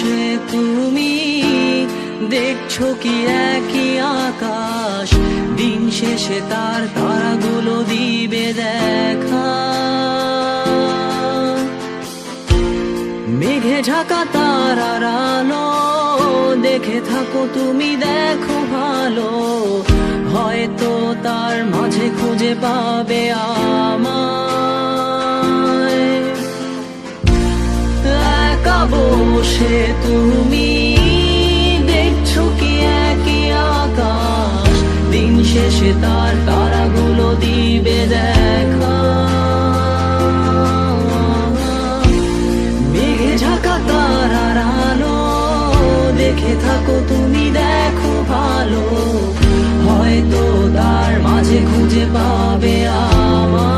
বসে তুমি দেখছো কি একই আকাশ, দিন শেষে তার তারাগুলো দিবে দেখা। মেঘে ঢাকা তারার আলো দেখে থাকো তুমি, দেখো ভালো, হয়তো তার মাঝে খুঁজে পাবে আমায়। একা বসে তুমি দেখছো কি একই আকাশ, দিন শেষে তার তারাগুলো দিবে দেখা। মেঘে ঢাকা তারার আলো দেখে থাকো তুমি, দেখো ভালো, হয়তো তার মাঝে খুঁজে পাবে আমায়।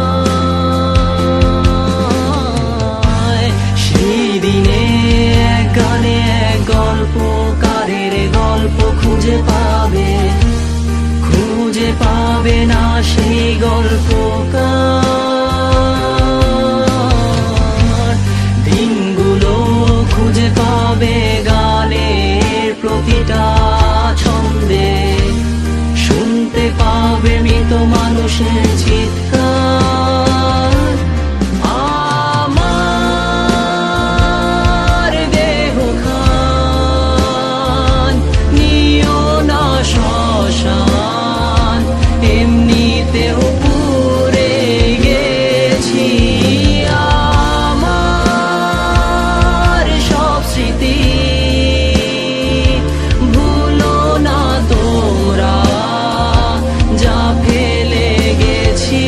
সেই দিনে এক গানে এক গল্পকারের গল্প খুঁজে পাবে, খুঁজে পাবে না সেই গল্পকার। দিনগুলো খুঁজে পাবে গানের প্রতিটা ছন্দে, শুনতে পাবে মৃত মানুষের চিৎকার। আমার দেহ খান নিও না শ্মশান, এমনিতেও পুড়ে গেছি। আমার সব স্মৃতি ভুলো না তোমরা, যা ফেলে গেছি।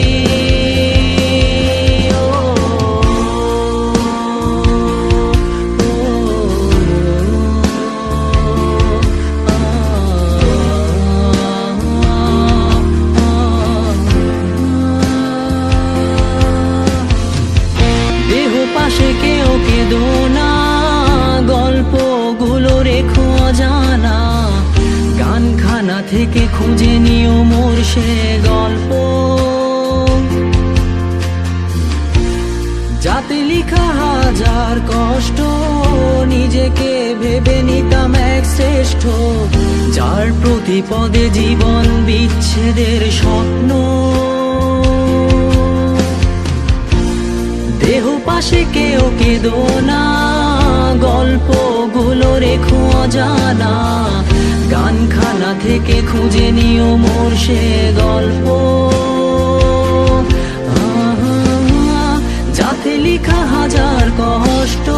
দেহ পাশে কেউ কেঁদো না, গল্পগুলো রেখো অজানা, গানখানা থেকে খুঁজে নিও মোর সে গল্প, যাতে লিখা হাজার কষ্ট নিজেকে ভেবে নিতাম এক শ্রেষ্ঠ, যার প্রতি পদে জীবন বিচ্ছেদের স্বপ্ন। দেহ পাশে কেউ কেঁদো না, গল্পগুলো রেখো অজানা, গানখানা থেকে খুঁজে নিও মোর সে গল্প, যাতে লিখা হাজার কষ্ট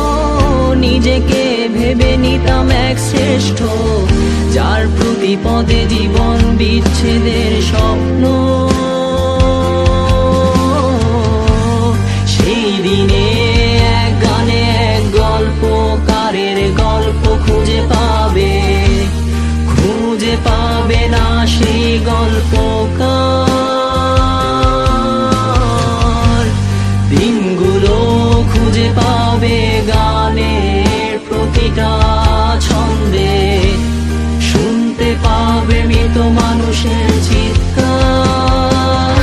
নিজেকে ভেবে নিতাম এক শ্রেষ্ঠ, যার প্রতি পদে জীবন বিচ্ছেদের স্বপ্ন। সেই দিনে এক গানে এক গল্পকারের গল্প খুঁজে পাবে, খুঁজে পাবে না সেই গল্পকার। দিনগুলো খুঁজে পাবে গানের প্রতিটা ছন্দে, শুনতে পাবে মৃত মানুষের চিৎকার।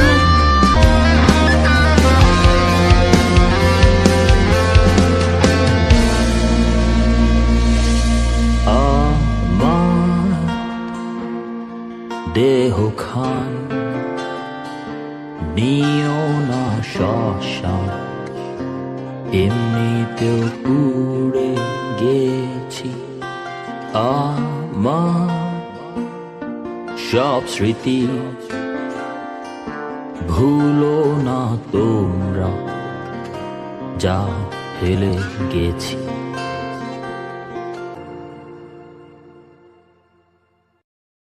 দেহ খান নিও না শ্মশান, এমনিতেও পুড়ে গেছি। আমার সব স্মৃতি ভুলো না তোমরা, যা ফেলে গেছি।